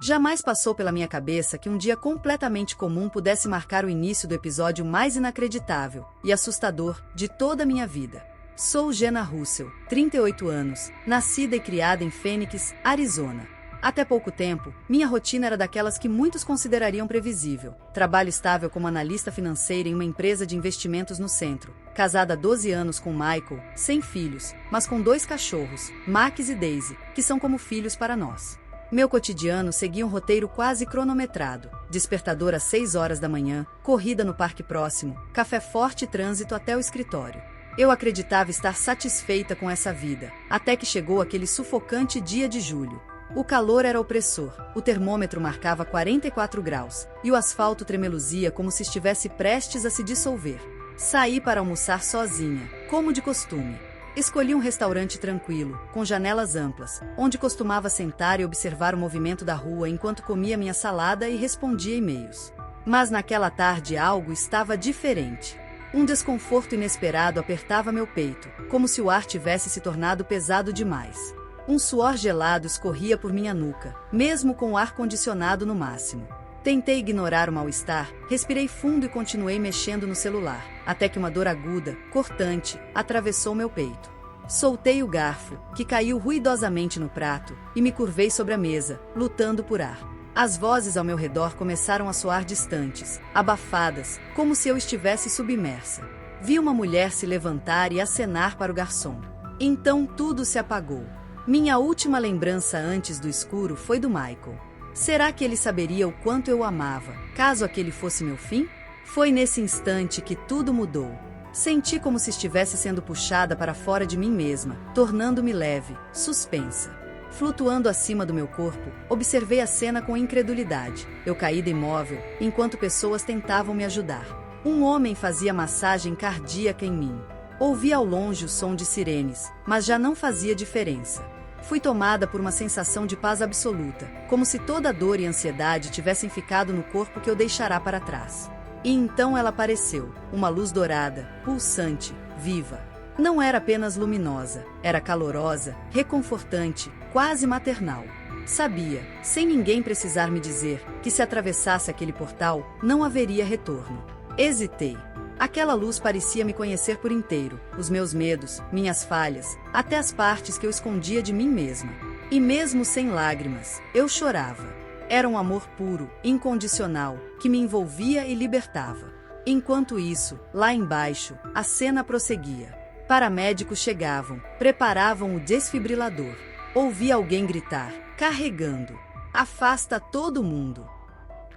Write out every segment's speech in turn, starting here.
Jamais passou pela minha cabeça que um dia completamente comum pudesse marcar o início do episódio mais inacreditável e assustador de toda a minha vida. Sou Jenna Russell, 38 anos, nascida e criada em Phoenix, Arizona. Até pouco tempo, minha rotina era daquelas que muitos considerariam previsível. Trabalho estável como analista financeira em uma empresa de investimentos no centro. Casada há 12 anos com Michael, sem filhos, mas com 2 cachorros, Max e Daisy, que são como filhos para nós. Meu cotidiano seguia um roteiro quase cronometrado. Despertador às 6 horas da manhã, corrida no parque próximo, café forte e trânsito até o escritório. Eu acreditava estar satisfeita com essa vida, até que chegou aquele sufocante dia de julho. O calor era opressor, o termômetro marcava 44 graus, e o asfalto tremeluzia como se estivesse prestes a se dissolver. Saí para almoçar sozinha, como de costume. Escolhi um restaurante tranquilo, com janelas amplas, onde costumava sentar e observar o movimento da rua enquanto comia minha salada e respondia e-mails. Mas naquela tarde algo estava diferente. Um desconforto inesperado apertava meu peito, como se o ar tivesse se tornado pesado demais. Um suor gelado escorria por minha nuca, mesmo com o ar-condicionado no máximo. Tentei ignorar o mal-estar, respirei fundo e continuei mexendo no celular, até que uma dor aguda, cortante, atravessou meu peito. Soltei o garfo, que caiu ruidosamente no prato, e me curvei sobre a mesa, lutando por ar. As vozes ao meu redor começaram a soar distantes, abafadas, como se eu estivesse submersa. Vi uma mulher se levantar e acenar para o garçom. Então tudo se apagou. Minha última lembrança antes do escuro foi do Michael. Será que ele saberia o quanto eu o amava, caso aquele fosse meu fim? Foi nesse instante que tudo mudou. Senti como se estivesse sendo puxada para fora de mim mesma, tornando-me leve, suspensa. Flutuando acima do meu corpo, observei a cena com incredulidade. Eu caída imóvel, enquanto pessoas tentavam me ajudar. Um homem fazia massagem cardíaca em mim. Ouvi ao longe o som de sirenes, mas já não fazia diferença. Fui tomada por uma sensação de paz absoluta, como se toda a dor e ansiedade tivessem ficado no corpo que eu deixará para trás. E então ela apareceu, uma luz dourada, pulsante, viva. Não era apenas luminosa, era calorosa, reconfortante, quase maternal. Sabia, sem ninguém precisar me dizer, que se atravessasse aquele portal, não haveria retorno. Hesitei. Aquela luz parecia me conhecer por inteiro, os meus medos, minhas falhas, até as partes que eu escondia de mim mesma. E mesmo sem lágrimas, eu chorava. Era um amor puro, incondicional, que me envolvia e libertava. Enquanto isso, lá embaixo, a cena prosseguia. Paramédicos chegavam, preparavam o desfibrilador. Ouvi alguém gritar, carregando. Afasta todo mundo.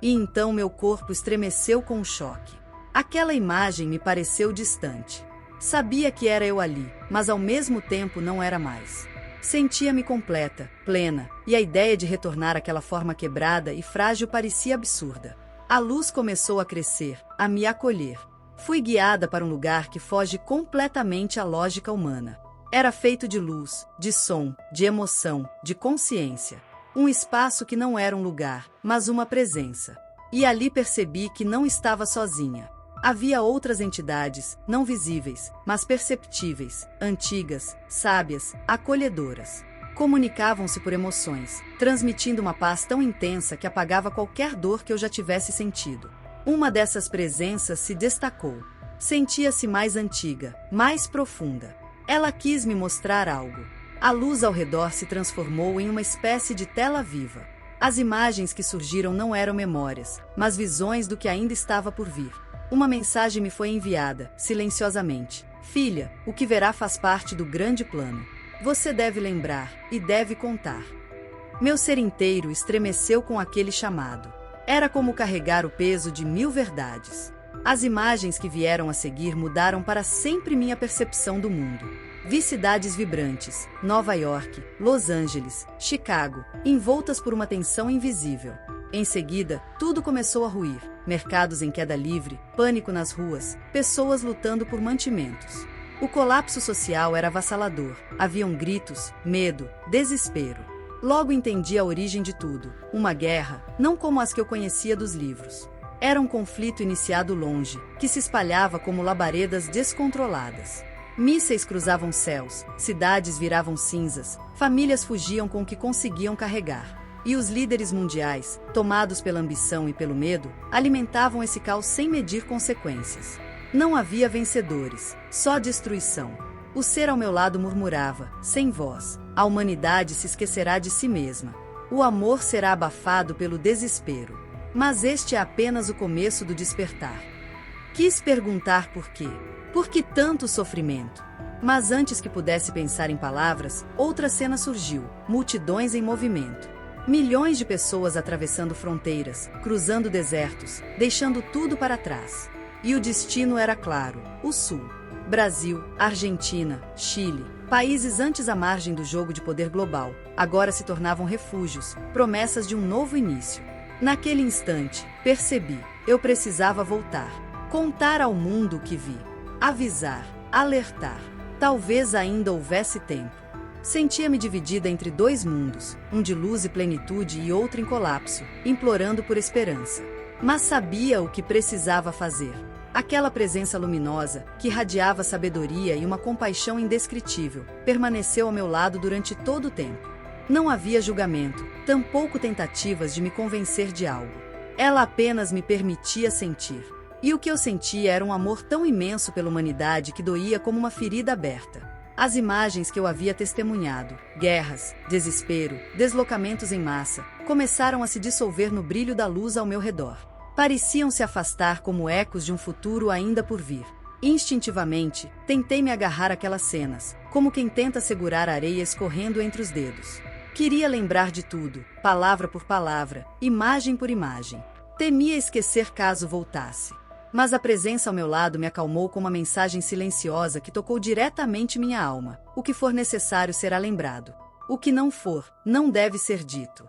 E então meu corpo estremeceu com o choque. Aquela imagem me pareceu distante. Sabia que era eu ali, mas ao mesmo tempo não era mais. Sentia-me completa, plena, e a ideia de retornar àquela forma quebrada e frágil parecia absurda. A luz começou a crescer, a me acolher. Fui guiada para um lugar que foge completamente à lógica humana. Era feito de luz, de som, de emoção, de consciência. Um espaço que não era um lugar, mas uma presença. E ali percebi que não estava sozinha. Havia outras entidades, não visíveis, mas perceptíveis, antigas, sábias, acolhedoras. Comunicavam-se por emoções, transmitindo uma paz tão intensa que apagava qualquer dor que eu já tivesse sentido. Uma dessas presenças se destacou. Sentia-se mais antiga, mais profunda. Ela quis me mostrar algo. A luz ao redor se transformou em uma espécie de tela viva. As imagens que surgiram não eram memórias, mas visões do que ainda estava por vir. Uma mensagem me foi enviada, silenciosamente. Filha, o que verá faz parte do grande plano. Você deve lembrar, e deve contar. Meu ser inteiro estremeceu com aquele chamado. Era como carregar o peso de 1000 verdades. As imagens que vieram a seguir mudaram para sempre minha percepção do mundo. Vi cidades vibrantes, Nova York, Los Angeles, Chicago, envoltas por uma tensão invisível. Em seguida, tudo começou a ruir. Mercados em queda livre, pânico nas ruas, pessoas lutando por mantimentos. O colapso social era avassalador. Haviam gritos, medo, desespero. Logo entendi a origem de tudo. Uma guerra, não como as que eu conhecia dos livros. Era um conflito iniciado longe, que se espalhava como labaredas descontroladas. Mísseis cruzavam céus, cidades viravam cinzas, famílias fugiam com o que conseguiam carregar. E os líderes mundiais, tomados pela ambição e pelo medo, alimentavam esse caos sem medir consequências. Não havia vencedores, só destruição. O ser ao meu lado murmurava, sem voz: a humanidade se esquecerá de si mesma. O amor será abafado pelo desespero. Mas este é apenas o começo do despertar. Quis perguntar por quê. Por que tanto sofrimento? Mas antes que pudesse pensar em palavras, outra cena surgiu: multidões em movimento. Milhões de pessoas atravessando fronteiras, cruzando desertos, deixando tudo para trás. E o destino era claro: o Sul. Brasil, Argentina, Chile, países antes à margem do jogo de poder global, agora se tornavam refúgios, promessas de um novo início. Naquele instante, percebi: eu precisava voltar. Contar ao mundo o que vi. Avisar, alertar. Talvez ainda houvesse tempo. Sentia-me dividida entre dois mundos, um de luz e plenitude e outro em colapso, implorando por esperança. Mas sabia o que precisava fazer. Aquela presença luminosa, que irradiava sabedoria e uma compaixão indescritível, permaneceu ao meu lado durante todo o tempo. Não havia julgamento, tampouco tentativas de me convencer de algo. Ela apenas me permitia sentir. E o que eu sentia era um amor tão imenso pela humanidade que doía como uma ferida aberta. As imagens que eu havia testemunhado, guerras, desespero, deslocamentos em massa, começaram a se dissolver no brilho da luz ao meu redor. Pareciam se afastar como ecos de um futuro ainda por vir. Instintivamente, tentei me agarrar àquelas cenas, como quem tenta segurar a areia escorrendo entre os dedos. Queria lembrar de tudo, palavra por palavra, imagem por imagem. Temia esquecer caso voltasse. Mas a presença ao meu lado me acalmou com uma mensagem silenciosa que tocou diretamente minha alma: o que for necessário será lembrado. O que não for, não deve ser dito.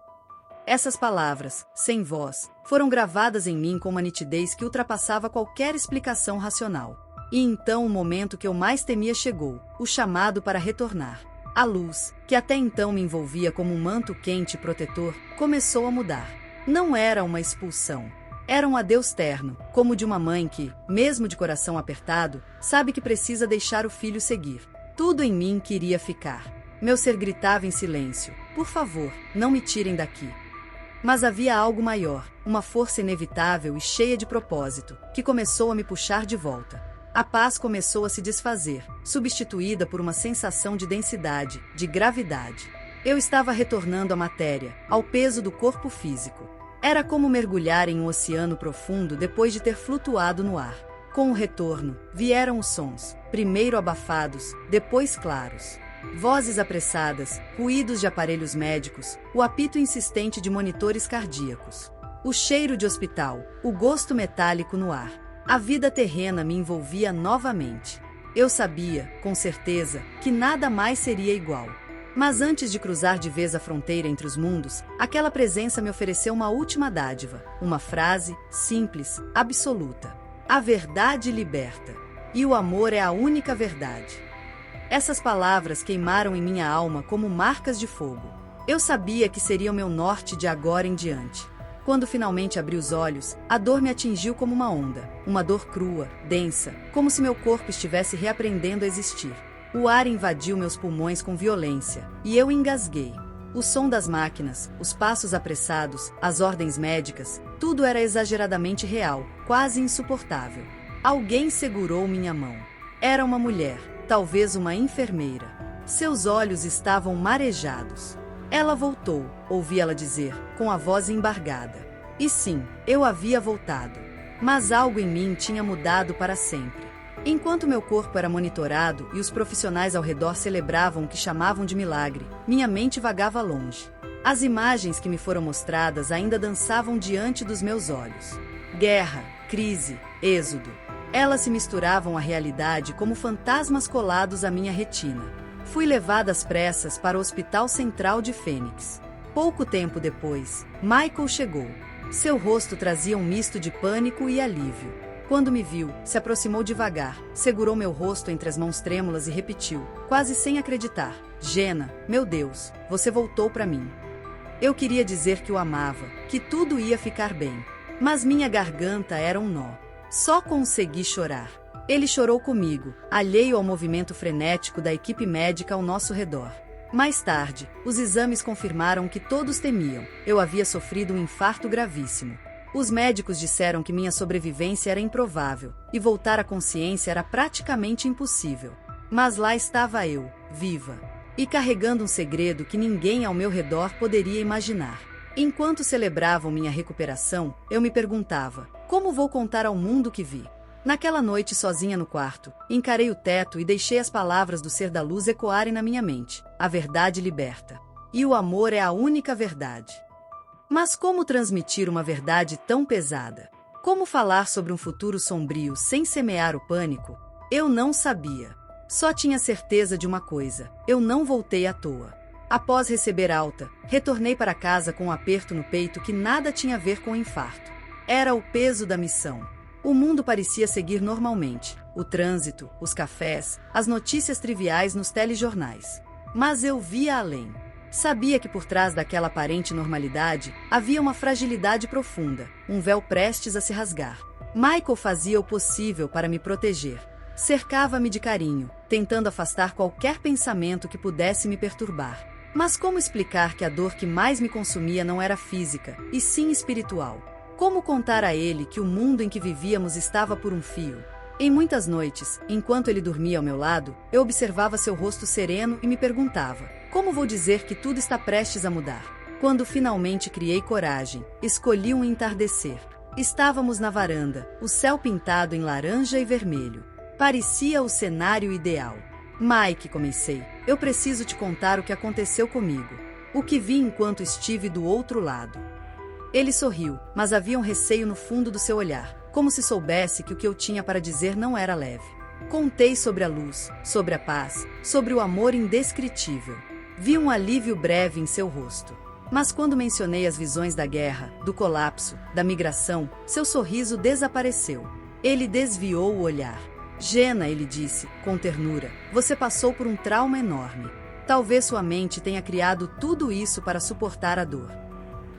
Essas palavras, sem voz, foram gravadas em mim com uma nitidez que ultrapassava qualquer explicação racional. E então o momento que eu mais temia chegou: o chamado para retornar. A luz, que até então me envolvia como um manto quente e protetor, começou a mudar. Não era uma expulsão. Era um adeus terno, como de uma mãe que, mesmo de coração apertado, sabe que precisa deixar o filho seguir. Tudo em mim queria ficar. Meu ser gritava em silêncio: por favor, não me tirem daqui. Mas havia algo maior, uma força inevitável e cheia de propósito, que começou a me puxar de volta. A paz começou a se desfazer, substituída por uma sensação de densidade, de gravidade. Eu estava retornando à matéria, ao peso do corpo físico. Era como mergulhar em um oceano profundo depois de ter flutuado no ar. Com o retorno, vieram os sons, primeiro abafados, depois claros. Vozes apressadas, ruídos de aparelhos médicos, o apito insistente de monitores cardíacos. O cheiro de hospital, o gosto metálico no ar. A vida terrena me envolvia novamente. Eu sabia, com certeza, que nada mais seria igual. Mas antes de cruzar de vez a fronteira entre os mundos, aquela presença me ofereceu uma última dádiva, uma frase, simples, absoluta: a verdade liberta. E o amor é a única verdade. Essas palavras queimaram em minha alma como marcas de fogo. Eu sabia que seria o meu norte de agora em diante. Quando finalmente abri os olhos, a dor me atingiu como uma onda, uma dor crua, densa, como se meu corpo estivesse reaprendendo a existir. O ar invadiu meus pulmões com violência, e eu engasguei. O som das máquinas, os passos apressados, as ordens médicas, tudo era exageradamente real, quase insuportável. Alguém segurou minha mão. Era uma mulher, talvez uma enfermeira. Seus olhos estavam marejados. Ela voltou, ouvi ela dizer, com a voz embargada. E sim, eu havia voltado. Mas algo em mim tinha mudado para sempre. Enquanto meu corpo era monitorado e os profissionais ao redor celebravam o que chamavam de milagre, minha mente vagava longe. As imagens que me foram mostradas ainda dançavam diante dos meus olhos. Guerra, crise, êxodo. Elas se misturavam à realidade como fantasmas colados à minha retina. Fui levada às pressas para o Hospital Central de Fênix. Pouco tempo depois, Michael chegou. Seu rosto trazia um misto de pânico e alívio. Quando me viu, se aproximou devagar, segurou meu rosto entre as mãos trêmulas e repetiu, quase sem acreditar: Jenna, meu Deus, você voltou para mim. Eu queria dizer que o amava, que tudo ia ficar bem. Mas minha garganta era um nó. Só consegui chorar. Ele chorou comigo, alheio ao movimento frenético da equipe médica ao nosso redor. Mais tarde, os exames confirmaram o que todos temiam: eu havia sofrido um infarto gravíssimo. Os médicos disseram que minha sobrevivência era improvável, e voltar à consciência era praticamente impossível. Mas lá estava eu, viva, e carregando um segredo que ninguém ao meu redor poderia imaginar. Enquanto celebravam minha recuperação, eu me perguntava: como vou contar ao mundo o que vi? Naquela noite, sozinha no quarto, encarei o teto e deixei as palavras do Ser da Luz ecoarem na minha mente: a verdade liberta. E o amor é a única verdade. Mas como transmitir uma verdade tão pesada? Como falar sobre um futuro sombrio sem semear o pânico? Eu não sabia. Só tinha certeza de uma coisa: eu não voltei à toa. Após receber alta, retornei para casa com um aperto no peito que nada tinha a ver com o infarto. Era o peso da missão. O mundo parecia seguir normalmente: o trânsito, os cafés, as notícias triviais nos telejornais. Mas eu via além. Sabia que por trás daquela aparente normalidade havia uma fragilidade profunda, um véu prestes a se rasgar. Michael fazia o possível para me proteger. Cercava-me de carinho, tentando afastar qualquer pensamento que pudesse me perturbar. Mas como explicar que a dor que mais me consumia não era física, e sim espiritual? Como contar a ele que o mundo em que vivíamos estava por um fio? Em muitas noites, enquanto ele dormia ao meu lado, eu observava seu rosto sereno e me perguntava: como vou dizer que tudo está prestes a mudar? Quando finalmente criei coragem, escolhi um entardecer. Estávamos na varanda, o céu pintado em laranja e vermelho. Parecia o cenário ideal. Mike, comecei, eu preciso te contar o que aconteceu comigo. O que vi enquanto estive do outro lado. Ele sorriu, mas havia um receio no fundo do seu olhar, como se soubesse que o que eu tinha para dizer não era leve. Contei sobre a luz, sobre a paz, sobre o amor indescritível. Vi um alívio breve em seu rosto. Mas quando mencionei as visões da guerra, do colapso, da migração, seu sorriso desapareceu. Ele desviou o olhar. Jenna, ele disse, com ternura, você passou por um trauma enorme. Talvez sua mente tenha criado tudo isso para suportar a dor.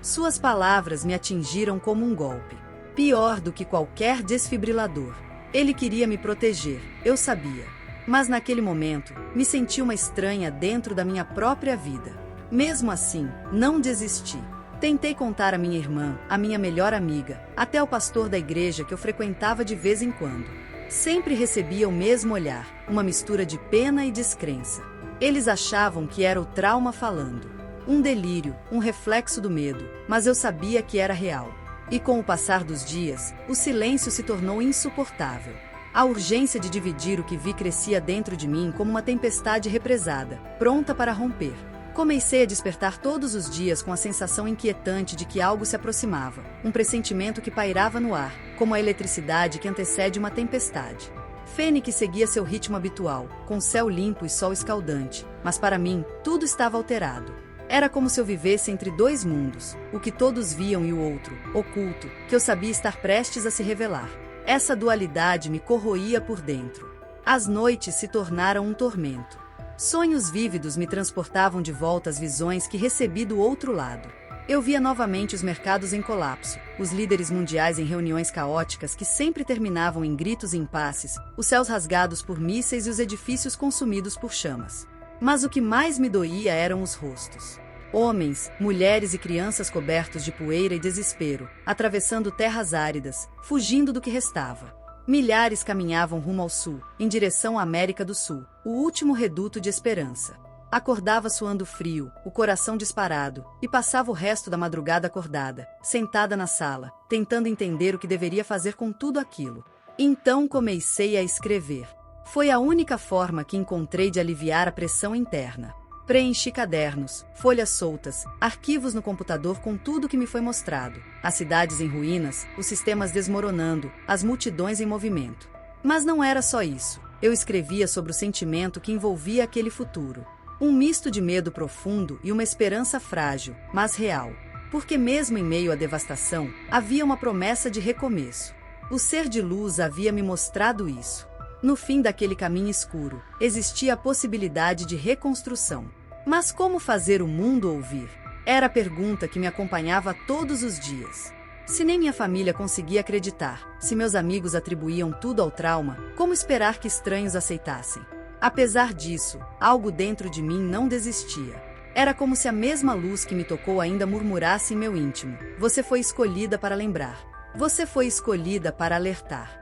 Suas palavras me atingiram como um golpe. Pior do que qualquer desfibrilador. Ele queria me proteger, eu sabia. Mas naquele momento, me senti uma estranha dentro da minha própria vida. Mesmo assim, não desisti. Tentei contar à minha irmã, à minha melhor amiga, até ao pastor da igreja que eu frequentava de vez em quando. Sempre recebia o mesmo olhar, uma mistura de pena e descrença. Eles achavam que era o trauma falando. Um delírio, um reflexo do medo, mas eu sabia que era real. E com o passar dos dias, o silêncio se tornou insuportável. A urgência de dividir o que vi crescia dentro de mim como uma tempestade represada, pronta para romper. Comecei a despertar todos os dias com a sensação inquietante de que algo se aproximava, um pressentimento que pairava no ar, como a eletricidade que antecede uma tempestade. Fênix seguia seu ritmo habitual, com céu limpo e sol escaldante, mas para mim, tudo estava alterado. Era como se eu vivesse entre dois mundos, o que todos viam e o outro, oculto, que eu sabia estar prestes a se revelar. Essa dualidade me corroía por dentro. As noites se tornaram um tormento. Sonhos vívidos me transportavam de volta às visões que recebi do outro lado. Eu via novamente os mercados em colapso, os líderes mundiais em reuniões caóticas que sempre terminavam em gritos e impasses, os céus rasgados por mísseis e os edifícios consumidos por chamas. Mas o que mais me doía eram os rostos. Homens, mulheres e crianças cobertos de poeira e desespero, atravessando terras áridas, fugindo do que restava. Milhares caminhavam rumo ao sul, em direção à América do Sul, o último reduto de esperança. Acordava suando frio, o coração disparado, e passava o resto da madrugada acordada, sentada na sala, tentando entender o que deveria fazer com tudo aquilo. Então comecei a escrever. Foi a única forma que encontrei de aliviar a pressão interna. Preenchi cadernos, folhas soltas, arquivos no computador com tudo que me foi mostrado. As cidades em ruínas, os sistemas desmoronando, as multidões em movimento. Mas não era só isso. Eu escrevia sobre o sentimento que envolvia aquele futuro. Um misto de medo profundo e uma esperança frágil, mas real. Porque mesmo em meio à devastação, havia uma promessa de recomeço. O ser de luz havia me mostrado isso. No fim daquele caminho escuro, existia a possibilidade de reconstrução. Mas como fazer o mundo ouvir? Era a pergunta que me acompanhava todos os dias. Se nem minha família conseguia acreditar, se meus amigos atribuíam tudo ao trauma, como esperar que estranhos aceitassem? Apesar disso, algo dentro de mim não desistia. Era como se a mesma luz que me tocou ainda murmurasse em meu íntimo: você foi escolhida para lembrar. Você foi escolhida para alertar.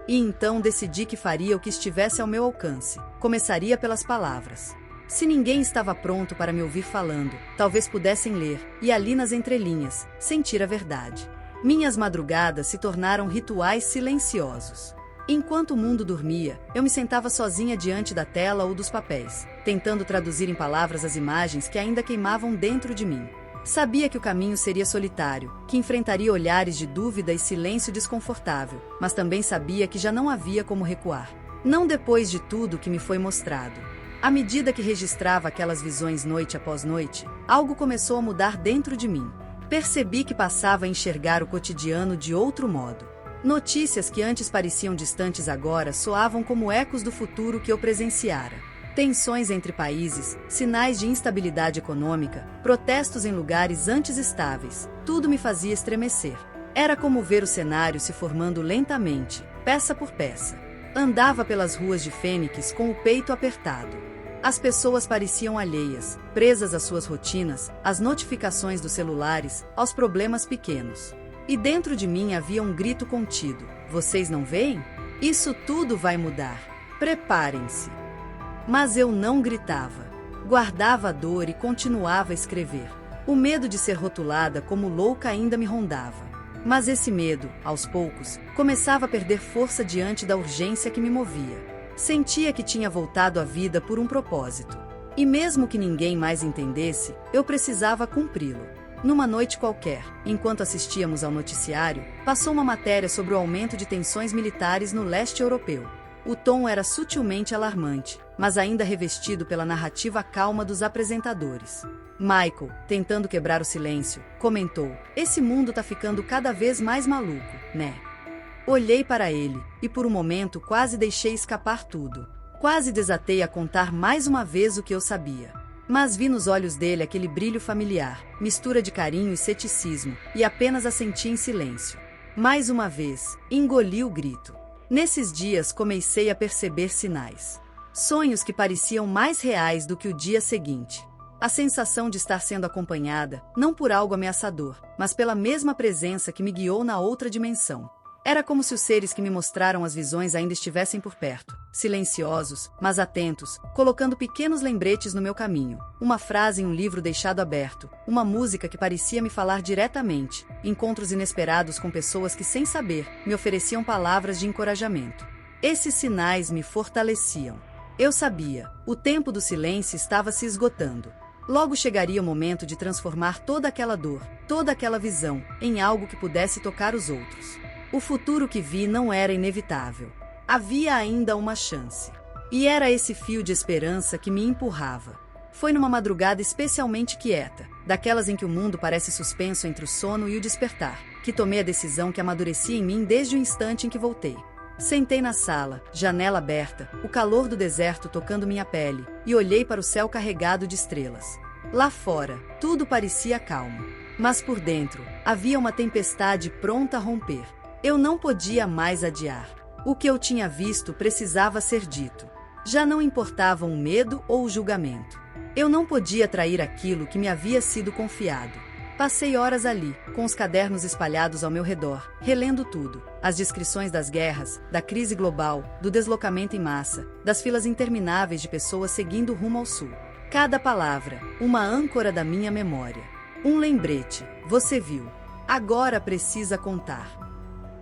E então decidi que faria o que estivesse ao meu alcance. Começaria pelas palavras. Se ninguém estava pronto para me ouvir falando, talvez pudessem ler, e ali nas entrelinhas, sentir a verdade. Minhas madrugadas se tornaram rituais silenciosos. Enquanto o mundo dormia, eu me sentava sozinha diante da tela ou dos papéis, tentando traduzir em palavras as imagens que ainda queimavam dentro de mim. Sabia que o caminho seria solitário, que enfrentaria olhares de dúvida e silêncio desconfortável, mas também sabia que já não havia como recuar. Não depois de tudo que me foi mostrado. À medida que registrava aquelas visões noite após noite, algo começou a mudar dentro de mim. Percebi que passava a enxergar o cotidiano de outro modo. Notícias que antes pareciam distantes agora soavam como ecos do futuro que eu presenciara. Tensões entre países, sinais de instabilidade econômica, protestos em lugares antes estáveis, tudo me fazia estremecer. Era como ver o cenário se formando lentamente, peça por peça. Andava pelas ruas de Fênix com o peito apertado. As pessoas pareciam alheias, presas às suas rotinas, às notificações dos celulares, aos problemas pequenos. E dentro de mim havia um grito contido: vocês não veem? Isso tudo vai mudar. Preparem-se. Mas eu não gritava. Guardava a dor e continuava a escrever. O medo de ser rotulada como louca ainda me rondava. Mas esse medo, aos poucos, começava a perder força diante da urgência que me movia. Sentia que tinha voltado à vida por um propósito. E mesmo que ninguém mais entendesse, eu precisava cumpri-lo. Numa noite qualquer, enquanto assistíamos ao noticiário, passou uma matéria sobre o aumento de tensões militares no leste europeu. O tom era sutilmente alarmante, mas ainda revestido pela narrativa calma dos apresentadores. Michael, tentando quebrar o silêncio, comentou: esse mundo tá ficando cada vez mais maluco, né? Olhei para ele, e por um momento quase deixei escapar tudo. Quase desatei a contar mais uma vez o que eu sabia. Mas vi nos olhos dele aquele brilho familiar, mistura de carinho e ceticismo, e apenas assenti em silêncio. Mais uma vez, engoli o grito. Nesses dias comecei a perceber sinais. Sonhos que pareciam mais reais do que o dia seguinte. A sensação de estar sendo acompanhada, não por algo ameaçador, mas pela mesma presença que me guiou na outra dimensão. Era como se os seres que me mostraram as visões ainda estivessem por perto, silenciosos, mas atentos, colocando pequenos lembretes no meu caminho. Uma frase em um livro deixado aberto, uma música que parecia me falar diretamente, encontros inesperados com pessoas que, sem saber, me ofereciam palavras de encorajamento. Esses sinais me fortaleciam. Eu sabia, o tempo do silêncio estava se esgotando. Logo chegaria o momento de transformar toda aquela dor, toda aquela visão, em algo que pudesse tocar os outros. O futuro que vi não era inevitável. Havia ainda uma chance. E era esse fio de esperança que me empurrava. Foi numa madrugada especialmente quieta, daquelas em que o mundo parece suspenso entre o sono e o despertar, que tomei a decisão que amadurecia em mim desde o instante em que voltei. Sentei na sala, janela aberta, o calor do deserto tocando minha pele, e olhei para o céu carregado de estrelas. Lá fora, tudo parecia calmo. Mas por dentro, havia uma tempestade pronta a romper. Eu não podia mais adiar. O que eu tinha visto precisava ser dito. Já não importavam o medo ou o julgamento. Eu não podia trair aquilo que me havia sido confiado. Passei horas ali, com os cadernos espalhados ao meu redor, relendo tudo. As descrições das guerras, da crise global, do deslocamento em massa, das filas intermináveis de pessoas seguindo rumo ao sul. Cada palavra, uma âncora da minha memória. Um lembrete: você viu. Agora precisa contar.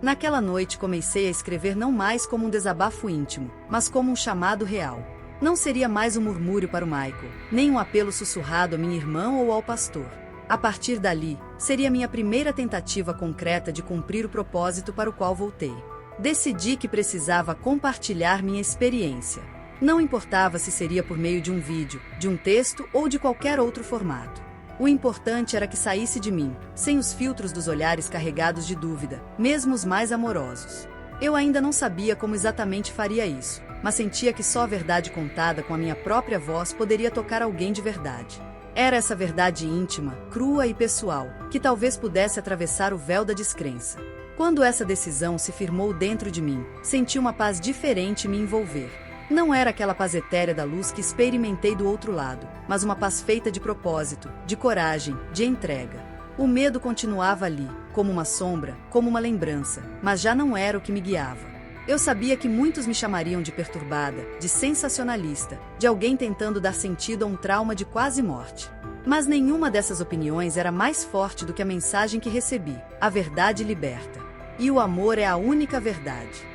Naquela noite comecei a escrever não mais como um desabafo íntimo, mas como um chamado real. Não seria mais um murmúrio para o Michael, nem um apelo sussurrado à minha irmã ou ao pastor. A partir dali, seria minha primeira tentativa concreta de cumprir o propósito para o qual voltei. Decidi que precisava compartilhar minha experiência. Não importava se seria por meio de um vídeo, de um texto ou de qualquer outro formato. O importante era que saísse de mim, sem os filtros dos olhares carregados de dúvida, mesmo os mais amorosos. Eu ainda não sabia como exatamente faria isso, mas sentia que só a verdade contada com a minha própria voz poderia tocar alguém de verdade. Era essa verdade íntima, crua e pessoal, que talvez pudesse atravessar o véu da descrença. Quando essa decisão se firmou dentro de mim, senti uma paz diferente me envolver. Não era aquela paz etérea da luz que experimentei do outro lado, mas uma paz feita de propósito, de coragem, de entrega. O medo continuava ali, como uma sombra, como uma lembrança, mas já não era o que me guiava. Eu sabia que muitos me chamariam de perturbada, de sensacionalista, de alguém tentando dar sentido a um trauma de quase morte. Mas nenhuma dessas opiniões era mais forte do que a mensagem que recebi: a verdade liberta. E o amor é a única verdade.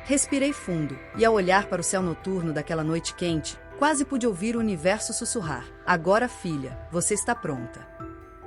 Respirei fundo, e ao olhar para o céu noturno daquela noite quente, quase pude ouvir o universo sussurrar: agora, filha, você está pronta.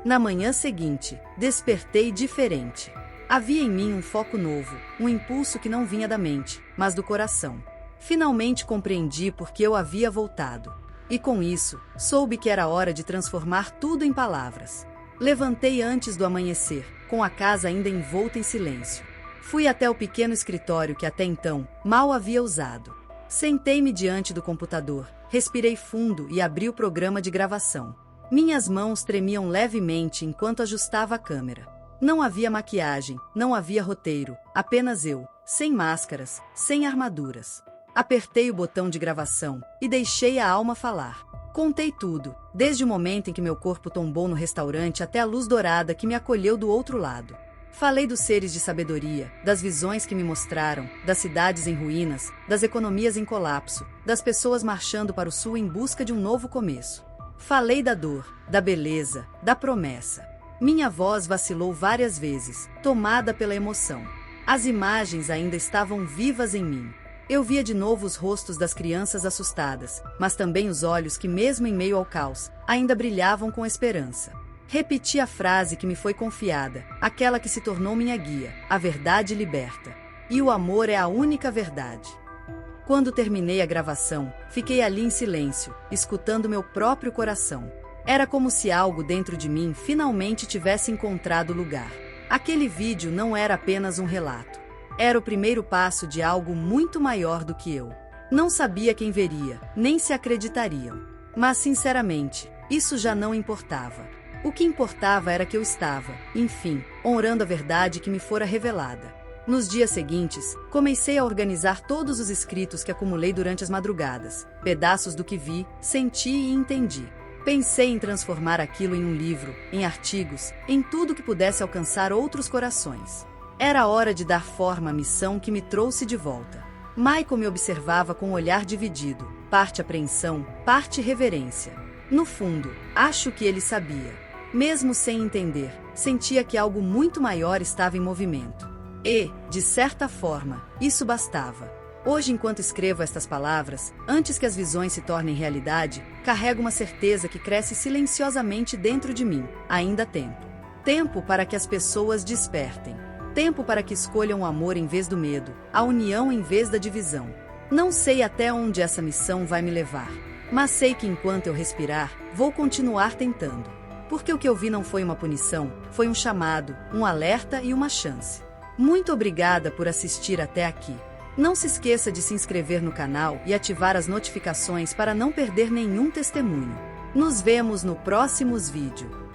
Na manhã seguinte, despertei diferente. Havia em mim um foco novo, um impulso que não vinha da mente, mas do coração. Finalmente compreendi por que eu havia voltado. E com isso, soube que era hora de transformar tudo em palavras. Levantei antes do amanhecer, com a casa ainda envolta em silêncio. Fui até o pequeno escritório que até então mal havia usado. Sentei-me diante do computador, respirei fundo e abri o programa de gravação. Minhas mãos tremiam levemente enquanto ajustava a câmera. Não havia maquiagem, não havia roteiro, apenas eu, sem máscaras, sem armaduras. Apertei o botão de gravação e deixei a alma falar. Contei tudo, desde o momento em que meu corpo tombou no restaurante até a luz dourada que me acolheu do outro lado. Falei dos seres de sabedoria, das visões que me mostraram, das cidades em ruínas, das economias em colapso, das pessoas marchando para o sul em busca de um novo começo. Falei da dor, da beleza, da promessa. Minha voz vacilou várias vezes, tomada pela emoção. As imagens ainda estavam vivas em mim. Eu via de novo os rostos das crianças assustadas, mas também os olhos que, mesmo em meio ao caos, ainda brilhavam com esperança. Repeti a frase que me foi confiada, aquela que se tornou minha guia: a verdade liberta. E o amor é a única verdade. Quando terminei a gravação, fiquei ali em silêncio, escutando meu próprio coração. Era como se algo dentro de mim finalmente tivesse encontrado lugar. Aquele vídeo não era apenas um relato. Era o primeiro passo de algo muito maior do que eu. Não sabia quem veria, nem se acreditariam. Mas, sinceramente, isso já não importava. O que importava era que eu estava, enfim, honrando a verdade que me fora revelada. Nos dias seguintes, comecei a organizar todos os escritos que acumulei durante as madrugadas, pedaços do que vi, senti e entendi. Pensei em transformar aquilo em um livro, em artigos, em tudo que pudesse alcançar outros corações. Era hora de dar forma à missão que me trouxe de volta. Michael me observava com um olhar dividido, parte apreensão, parte reverência. No fundo, acho que ele sabia. Mesmo sem entender, sentia que algo muito maior estava em movimento. E, de certa forma, isso bastava. Hoje, enquanto escrevo estas palavras, antes que as visões se tornem realidade, carrego uma certeza que cresce silenciosamente dentro de mim. Ainda há tempo. Tempo para que as pessoas despertem. Tempo para que escolham o amor em vez do medo, a união em vez da divisão. Não sei até onde essa missão vai me levar, mas sei que enquanto eu respirar, vou continuar tentando. Porque o que eu vi não foi uma punição, foi um chamado, um alerta e uma chance. Muito obrigada por assistir até aqui. Não se esqueça de se inscrever no canal e ativar as notificações para não perder nenhum testemunho. Nos vemos no próximo vídeo.